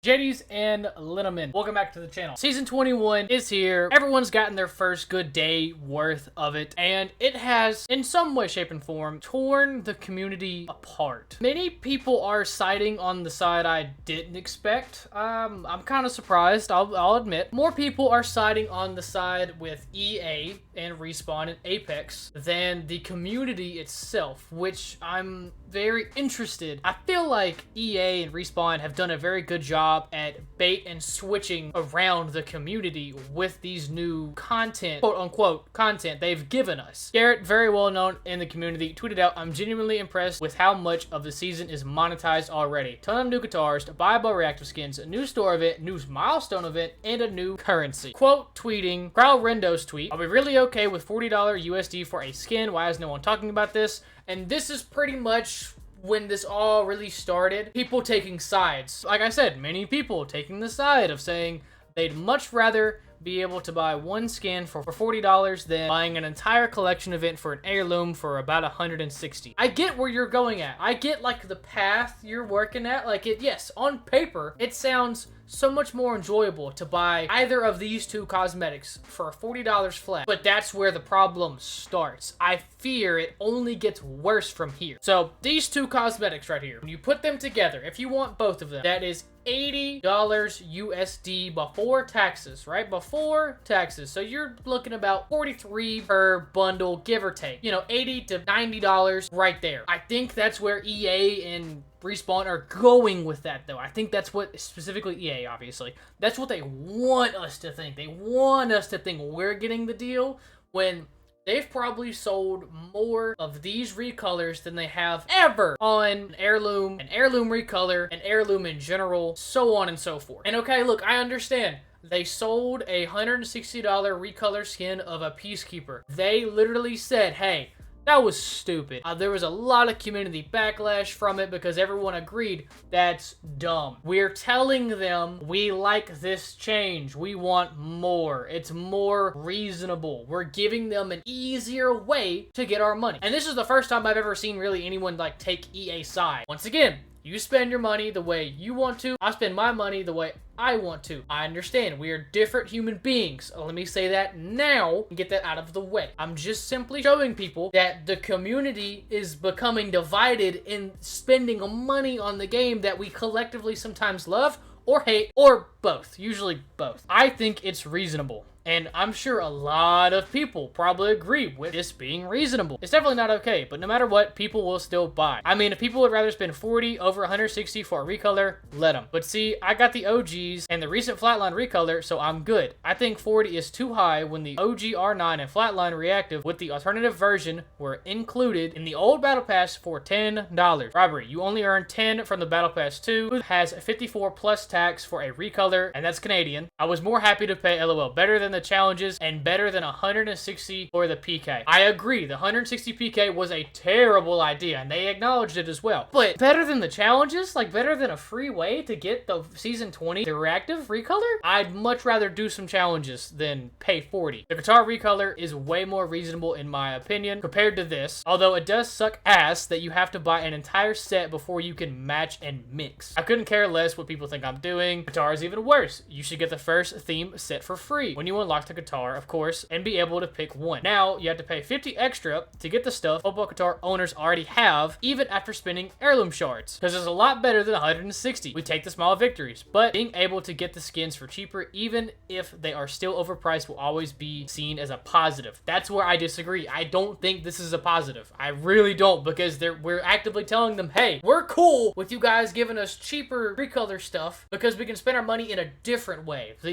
JDs and Linemen, welcome back to the channel. Season 21 is here. Everyone's gotten their first good day worth of it, and it has, in some way, shape, and form, torn the community apart. Many people are siding on the side I didn't expect. I'm kind of surprised, I'll admit. More people are siding on the side with EA and Respawn and Apex than the community itself, which I'm very interested. I feel like EA and Respawn have done a very good job at bait and switching around the community with these new content, quote unquote, content they've given us. Garret, very well known in the community, tweeted out, "I'm genuinely impressed with how much of the season is monetized already. Ton of new guitars, buyable reactive skins, a new store event, new milestone event, and a new currency." Quote tweeting Crowd Rendo's tweet, "I'll be really okay with $40 USD for a skin. Why is no one talking about this?" And this is pretty much when this all really started, people taking sides. Like I said, many people taking the side of saying they'd much rather be able to buy one skin for $40 than buying an entire collection event for an heirloom for about $160. I get where you're going at. I get like the path you're working at. Like yes, on paper, it sounds so much more enjoyable to buy either of these two cosmetics for $40 flat. But that's where the problem starts. I fear it only gets worse from here. So these two cosmetics right here, when you put them together, if you want both of them, that is $80 USD before taxes, right? Before taxes. So you're looking about $43 per bundle, give or take. You know, $80 to $90 right there. I think that's where EA and Respawn are going with that, though. I think that's what, specifically EA, obviously, that's what they want us to think. They want us to think we're getting the deal when they've probably sold more of these recolors than they have ever on Heirloom, and Heirloom recolor, and Heirloom in general, so on and so forth. And okay, look, I understand. They sold a $160 recolor skin of a Peacekeeper. They literally said, hey, that was stupid. There was a lot of community backlash from it because everyone agreed that's dumb. We're telling them we like this change. We want more. It's more reasonable. We're giving them an easier way to get our money. And this is the first time I've ever seen really anyone like take EA side. Once again, you spend your money the way you want to. I spend my money the way I want to. I understand. We are different human beings. Let me say that now and get that out of the way. I'm just simply showing people that the community is becoming divided in spending money on the game that we collectively sometimes love or hate, or both. Usually both. I think it's reasonable. And I'm sure a lot of people probably agree with this being reasonable. It's definitely not okay, but no matter what, people will still buy. I mean, if people would rather spend $40 over $160 for a recolor, let them. But see, I got the OGs and the recent Flatline recolor, so I'm good. I think 40 is too high when the OG R9 and Flatline reactive with the alternative version were included in the old Battle Pass for $10. Robbery, you only earn 10 from the Battle Pass 2, who has 54 plus tax for a recolor, and that's Canadian. I was more happy to pay LOL better than the challenges and better than 160 for the PK. I agree, the 160 PK was a terrible idea and they acknowledged it as well. But better than the challenges? Like better than a free way to get the season 20 the reactive recolor? I'd much rather do some challenges than pay 40. The guitar recolor is way more reasonable in my opinion compared to this, although it does suck ass that you have to buy an entire set before you can match and mix. I couldn't care less what people think I'm doing. Guitar is even worse. You should get the first theme set for free when you unlock the guitar, of course, and be able to pick one. Now, you have to pay 50 extra to get the stuff football guitar owners already have, even after spending heirloom shards, because it's a lot better than 160. We take the small victories, but being able to get the skins for cheaper, even if they are still overpriced, will always be seen as a positive. That's where I disagree. I don't think this is a positive. I really don't, because we're actively telling them, hey, we're cool with you guys giving us cheaper recolor stuff because we can spend our money in a different way. So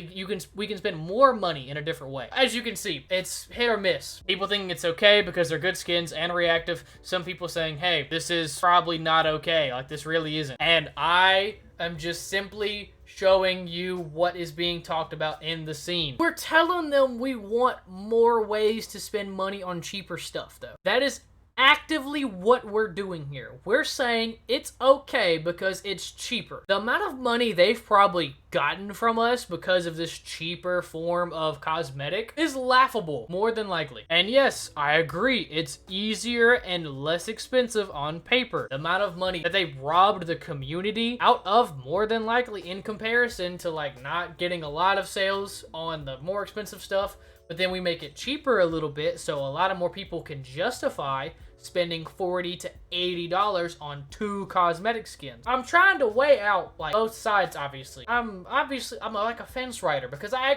we can spend more money in a different way. As you can see, it's hit or miss. People thinking it's okay because they're good skins and reactive. Some people saying, hey, this is probably not okay. Like, this really isn't. And I am just simply showing you what is being talked about in the scene. We're telling them we want more ways to spend money on cheaper stuff, though. That is actively what we're doing here. We're saying it's okay because it's cheaper. The amount of money they've probably gotten from us because of this cheaper form of cosmetic is laughable, more than likely. And yes, I agree, it's easier and less expensive on paper. The amount of money that they robbed the community out of, more than likely, in comparison to like not getting a lot of sales on the more expensive stuff, but then we make it cheaper a little bit so a lot of more people can justify spending $40 to $80 on 2 cosmetic skins. I'm trying to weigh out like both sides, obviously. I'm like a fence rider because I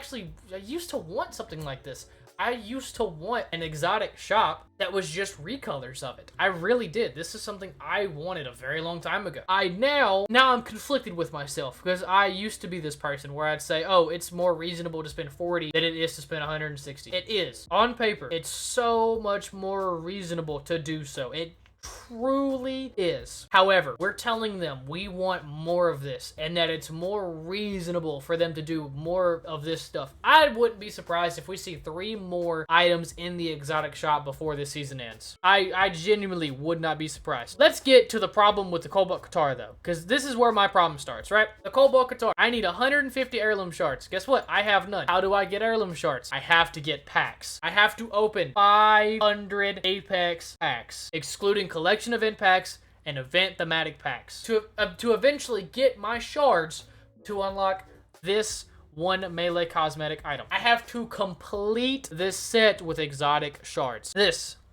used to want something like this. I used to want an exotic shop that was just recolors of it. I really did. This is something I wanted a very long time ago. Now I'm conflicted with myself because I used to be this person where I'd say, oh, it's more reasonable to spend 40 than it is to spend 160. It is. On paper, it's so much more reasonable to do so. It truly is. However, we're telling them we want more of this and that it's more reasonable for them to do more of this stuff. I wouldn't be surprised if we see 3 more items in the exotic shop before this season ends. I genuinely would not be surprised. Let's get to the problem with the Cobalt Guitar though, because this is where my problem starts, right? The Cobalt Guitar, I need 150 heirloom shards. Guess what? I have none. How do I get heirloom shards? I have to get packs. I have to open 500 Apex packs, excluding collection event packs and event thematic packs to eventually get my shards to unlock this one melee cosmetic item. I have to complete this set with exotic shards.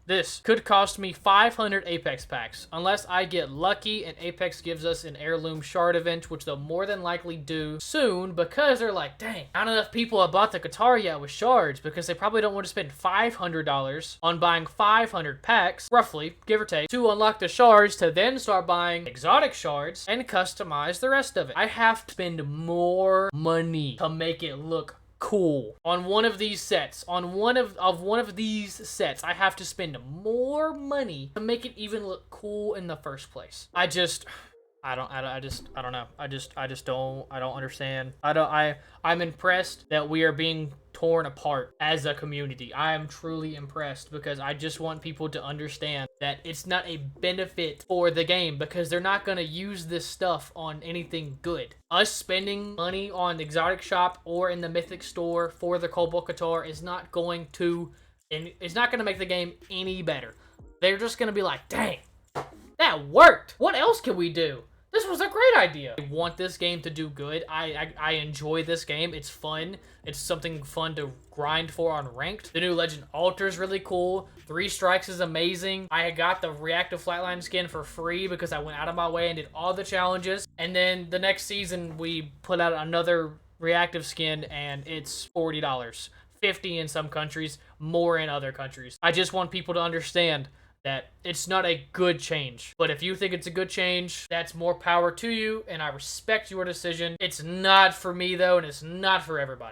This could cost me 500 Apex packs, unless I get lucky and Apex gives us an heirloom shard event, which they'll more than likely do soon because they're like, dang, not enough people have bought the guitar yet with shards because they probably don't want to spend $500 on buying 500 packs, roughly, give or take, to unlock the shards to then start buying exotic shards and customize the rest of it. I have to spend more money to make it look cool on one of these sets. On one of these sets, I have to spend more money to make it even look cool in the first place. I don't know. I don't understand. I'm impressed that we are being torn apart as a community. I am truly impressed because I just want people to understand that it's not a benefit for the game because they're not going to use this stuff on anything good. Us spending money on the exotic shop or in the mythic store for the Cobalt Guitar is not going to make the game any better. They're just going to be like, dang, that worked. What else can we do? This was a great idea. I want this game to do good. I enjoy this game. It's fun. It's something fun to grind for on ranked. The new Legend Altar is really cool. 3 Strikes is amazing. I got the reactive flatline skin for free because I went out of my way and did all the challenges. And then the next season, we put out another reactive skin and it's $40. $50 in some countries, more in other countries. I just want people to understand that it's not a good change. But if you think it's a good change, that's more power to you, and I respect your decision. It's not for me, though, and it's not for everybody.